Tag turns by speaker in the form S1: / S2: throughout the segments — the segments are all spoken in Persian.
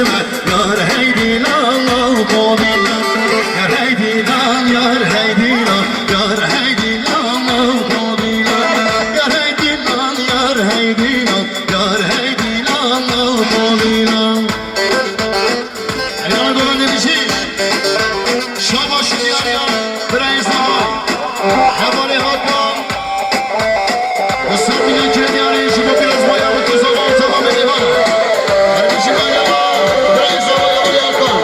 S1: من یار هیدی لالو قومیلان یار هیدی لال یار هیدی لال یار هیدی لالو قومیلان یار هیدی لال یار هیدی لال یار هیدی لالو قومیلان اینا دوران نمیشی شما شدیاریا برای زمان حوالی ها کن بسر میگن که دیاری شما پیروز باید و تو زمان تمام دیوان هر میشی باید برای زمان حوالی ها کن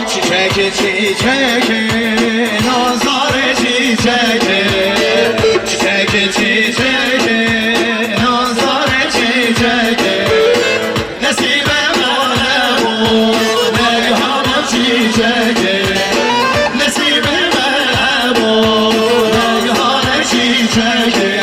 S2: چیچکه چیچکه نازاره چیچکه چیچکه چیچکه نازاره چیچکه نصیب مانه و نگهام چیچکه نصیب مانه و نگهام چیچکه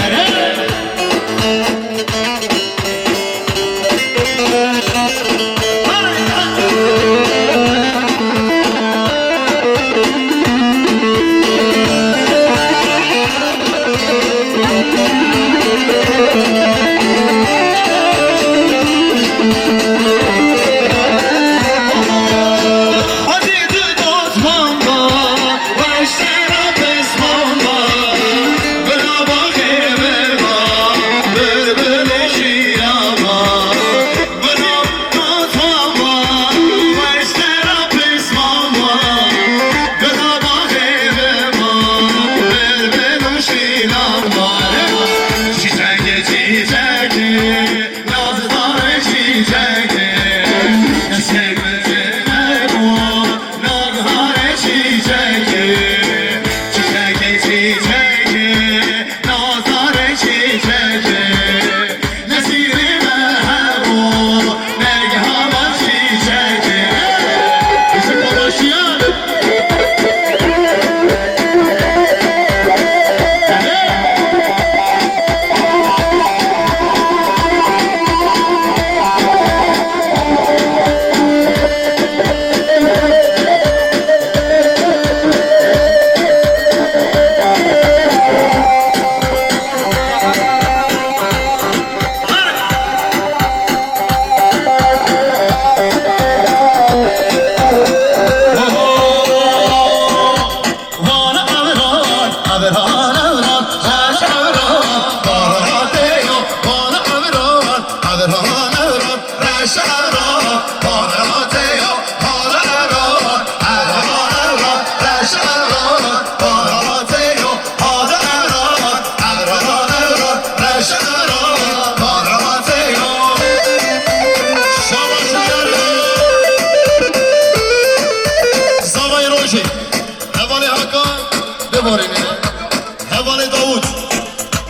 S1: حوالی داود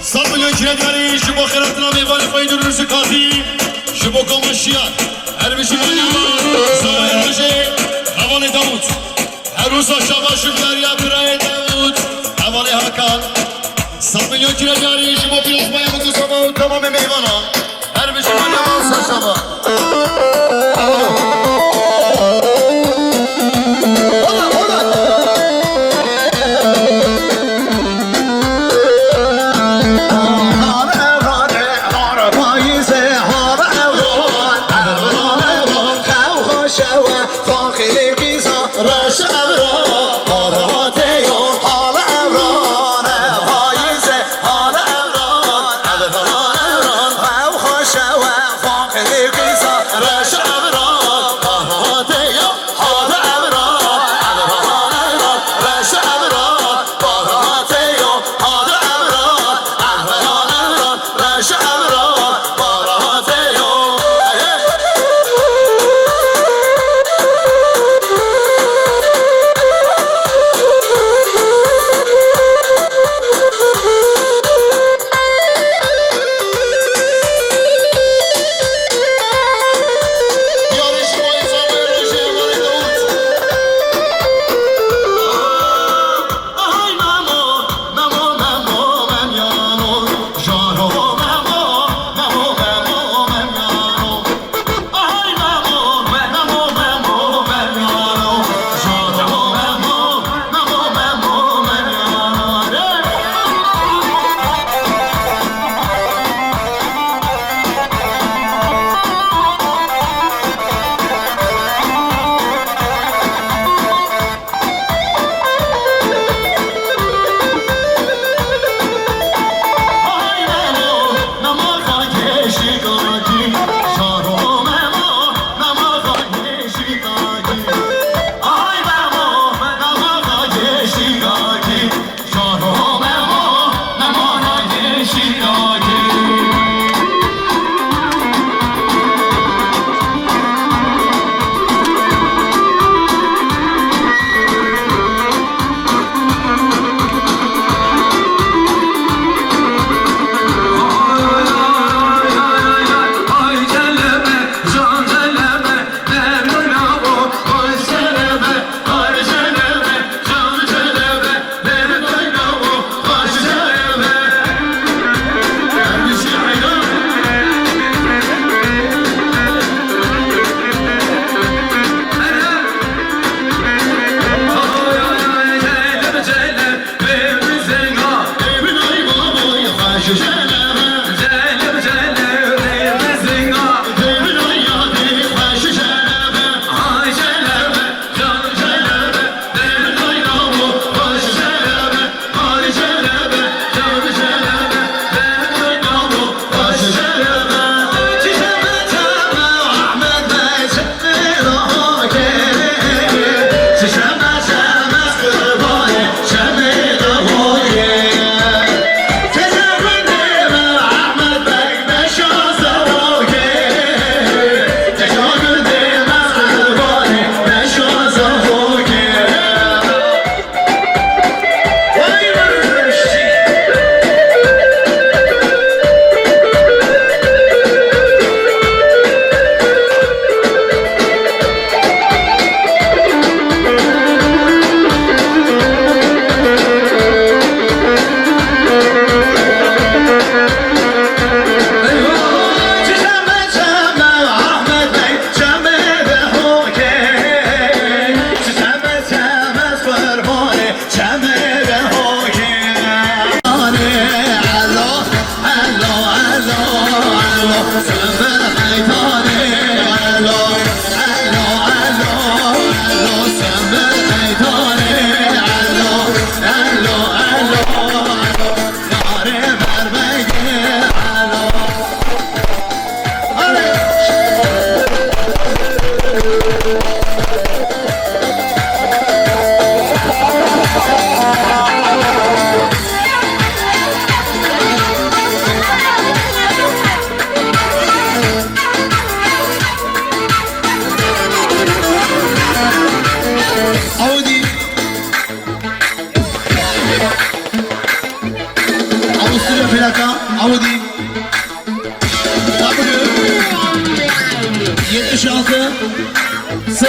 S1: سال میلیون کردگاری شما خیراتنا میوان فاید روز کازی شما کامشیان هر بشی من زای روزی حوالی داود هر روز شما شکری برای داود حوالی حکان سال میلیون کردگاری شما پیروز باید و تو سما و تمام میوانا هر بشی من شما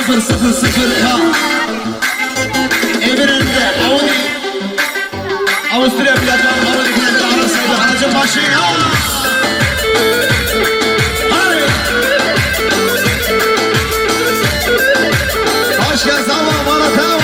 S2: 000 ya. Emir'inde Audi. Avusturya plaka, Audi plaka arasıyla aracın başı ya. Hadi. Hoş geldin ama bana tamam.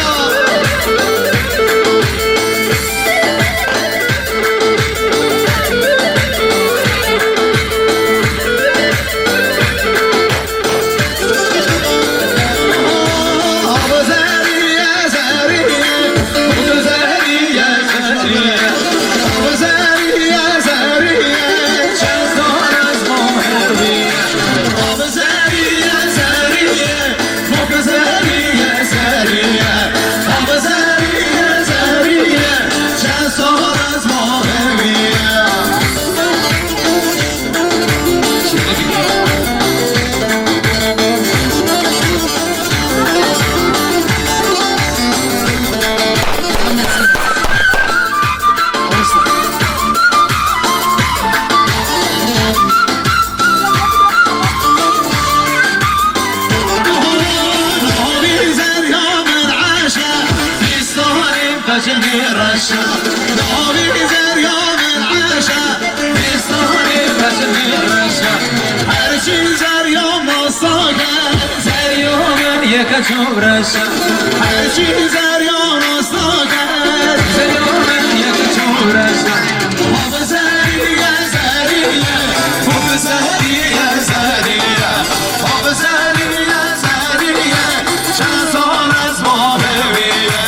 S3: Kaçuvrasha,
S2: her şey zeryan asla gel.
S3: Zeyonun yakaçuvrasha,
S2: Hava zeriye zeriye, hava zeriye zeriye, hava zeriye zeriye, şanson az muhabebiye.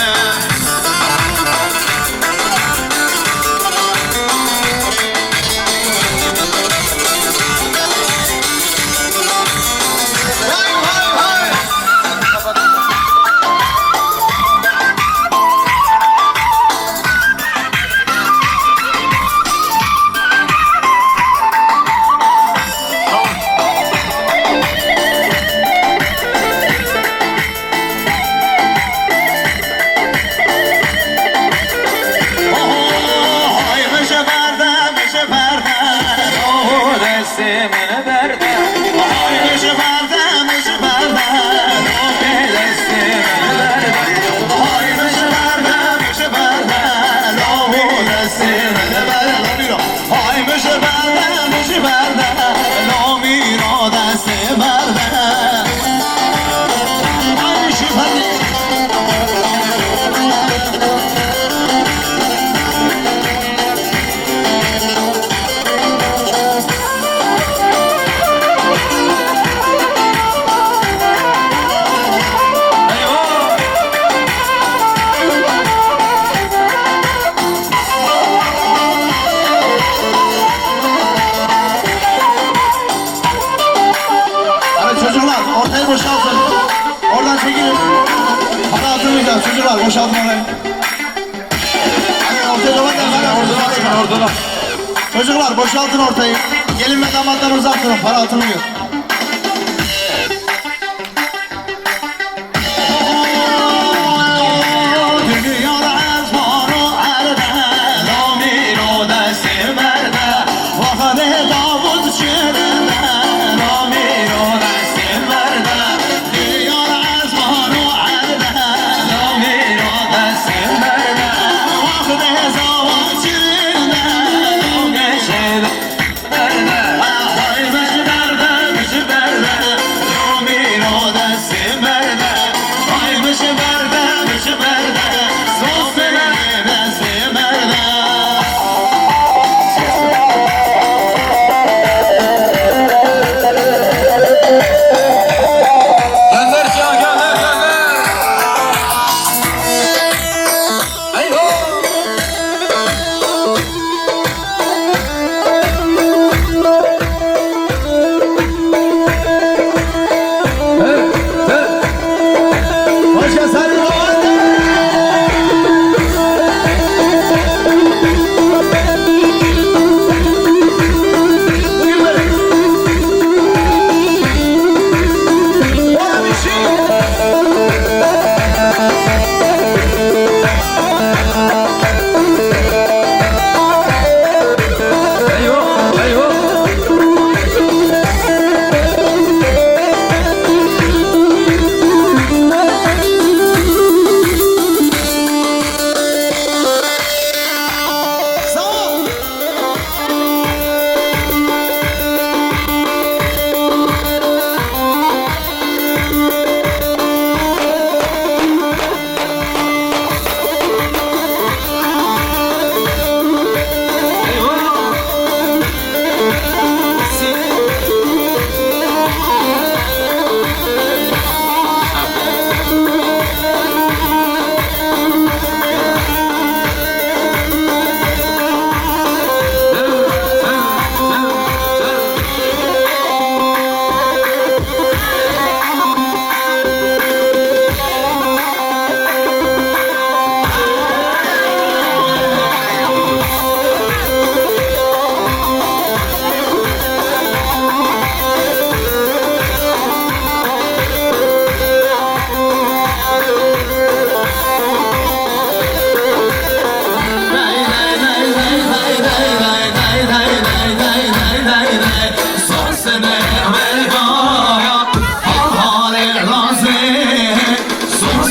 S2: Çocuklar boşaltın orayı. Hadi ortaya orada. Çocuklar boşaltın ortayı. Gelin ve damatları uzak durun. Para atılmıyor.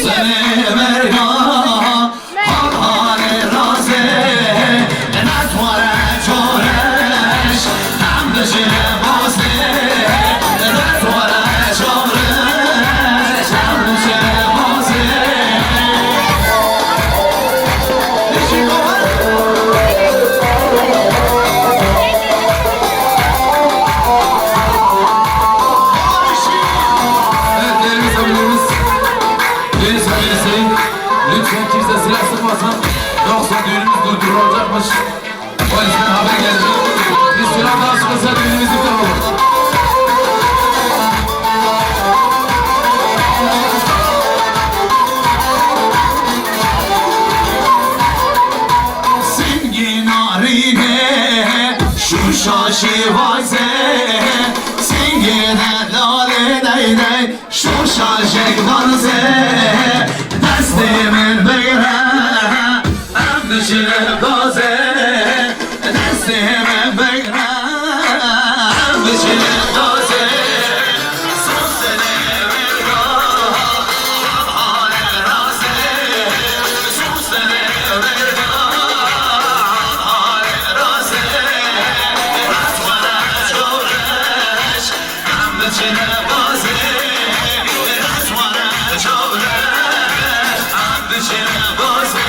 S2: سوسنه مرگاه حال رازه نتواره چورش هم بشه بازه نتواره چورش هم بشه بازه
S3: Lütfen kimse silah sıkmasın. Yoksa düğünümüz durdurulacakmış. O yüzden haber geldi. Bir silah daha sıkılsa düğünümüz iptal olur.
S2: Sevgi narine Şuşa şivaze Singine lale dey dey Şuşa şekvanze Destimin beyre Em dişine gaze Destimin beyre Em dişine gaze Son sene verga Hale raze Son sene verga Hale raze Ratmana çoreş Em dişine gaze Ratmana çoreş Em dişine gaze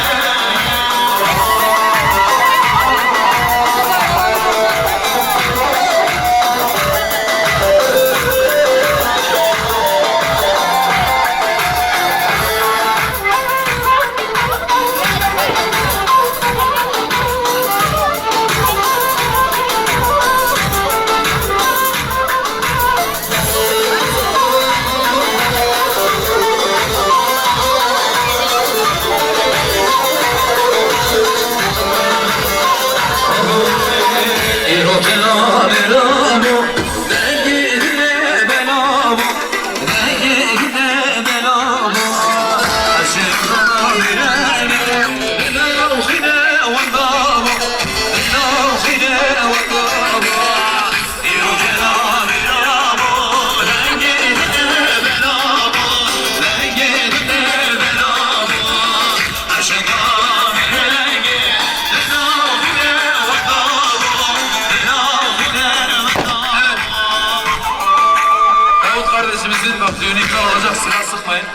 S3: Davut kardeşimizin bak düğünü iptal olacak, silah sıkmayın.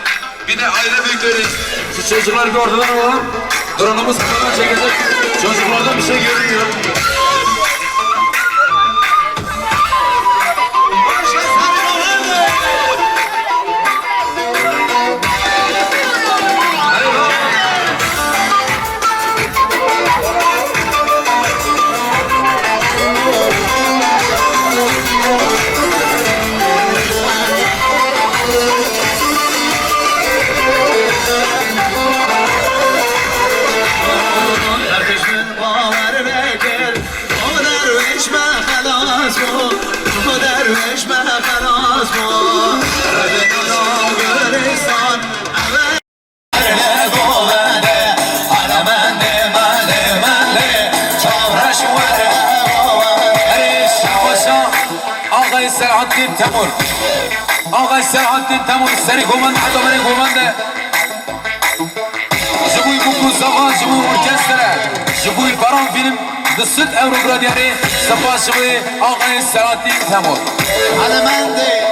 S3: Bir de aile büyükleri, şu çocukları bir ortadan alalım. Drone'umuz kafadan çekecek. Çocuklardan bir şey görünmüyor.
S4: آقای سرحدین تمور آقای سرحدین تمور سری گومند حتی بری گومنده جبوی بکوز آقا جبوی ارکستره جبوی برام فیلم دست اورو برادیاری سپاس جبوی آقای سرحدین تمور
S2: علمنده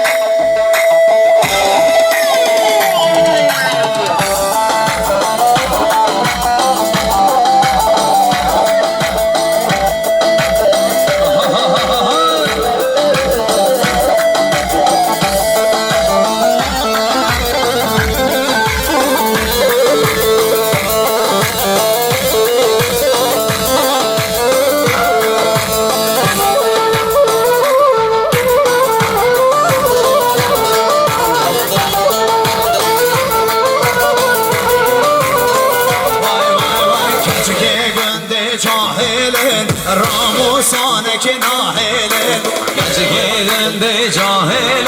S2: راموسانك ناهلن كجيلن دي جاهلن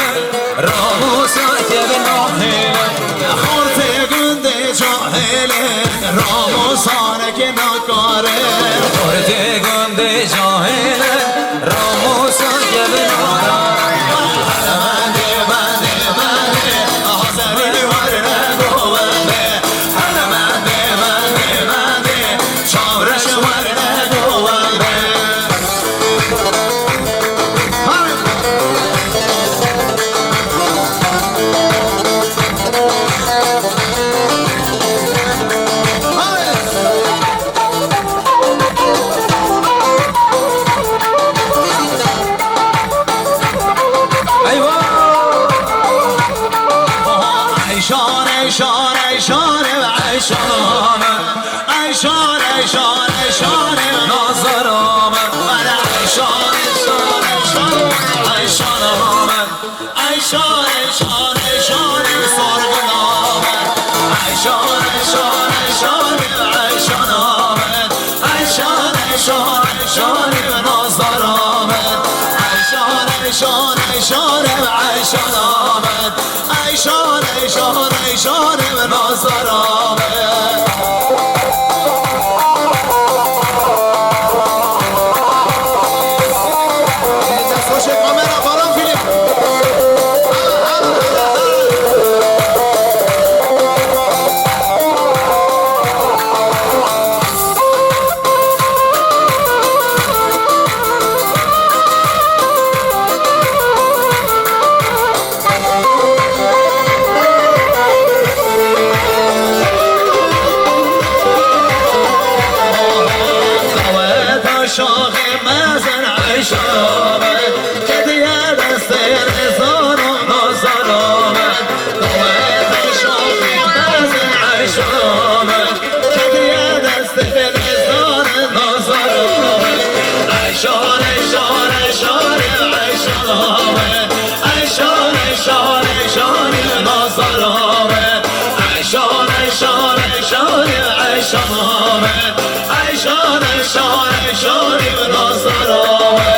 S2: راموسانك ناهلن خورتي قندي جاهلن راموسانك ناكارن خورتي قندي جاهلن راموسانك ناكارن بندي بندي بندي حسن الورد قوة عیشان عیشان عیشان آمد عیشان عیشان عیشان ناظر آمد عیشان عیشان عیشان عیشان آمد عیشان عیشان عیشان سرگن آمد عیشان عیشان عیشان عیشان آمد عیشان عیشان عیشان ناظر آمد عیشان عیشان عیشان عیشان آمد عیشان عیشان عیشان ناظر آمد دستاش کامera بالا فیلم شاخ مزن عیشان آمد که دیگه دست رزان و نازن آمد شاخ مزن عیشان آمد که دیگه دست رزان نازن آمد عیشان عیشان عیشان عیشان آمد عیشان عیشان عیشان نازن آمد عیشان عیشان عیشان عیشان آمد عیشان عیشان عیشان ناظر آمد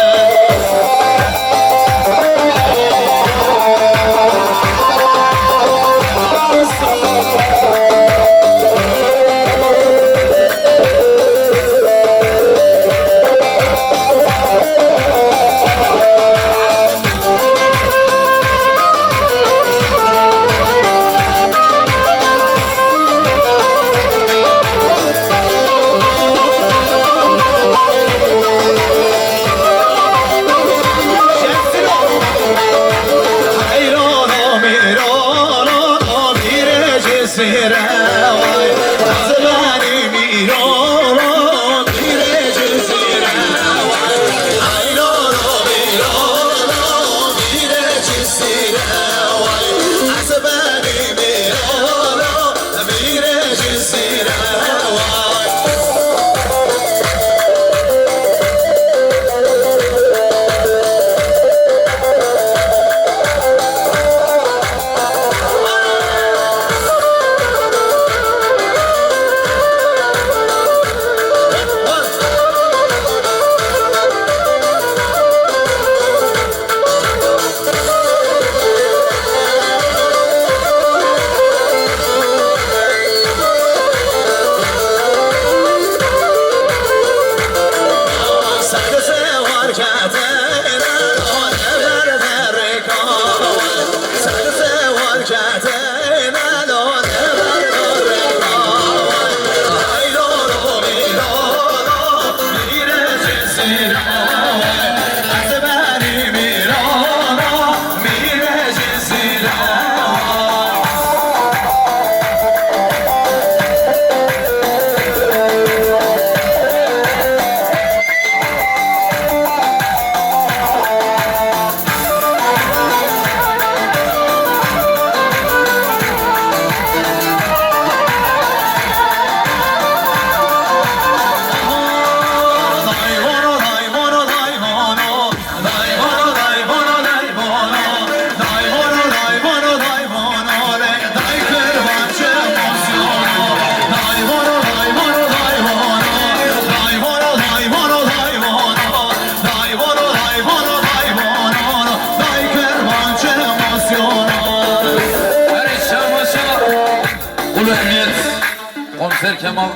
S4: Komiser Kemal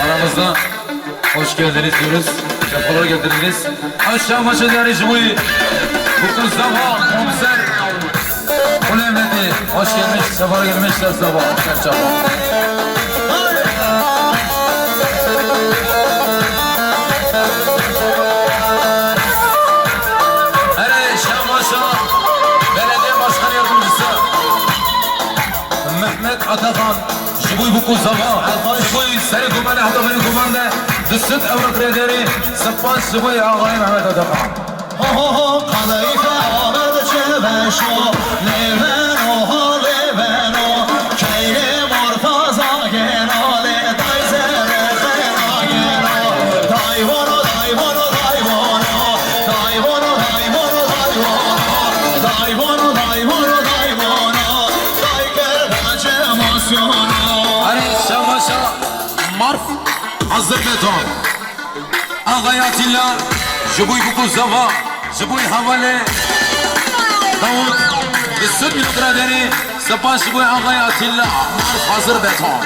S4: aramızda hoş geldiniz diyoruz. Sefalar getirdiniz. Aşağı maçı dericibuyu. Bu kız sabah komiser Ulemeti hoş gelmiş, sefalar gelmişler sabah. Komiser Belediye Başkanı Yardımcısı Mehmet Atakan Jibuy bu kuzama Jibuy seri kumane hadafını kumanda Düsüt Evrokrederi Sıppan Jibuy ağayı Mehmet Atakan
S2: Kadayıfa ağadı çeven şu Leven o ha leven o Keyre
S4: مارف حضر بيتون آقایات الله جبوی بکو زوا جبوی حواله داود بسد من قرادری سپاس جبوی آقایات الله مارف حضر بيتون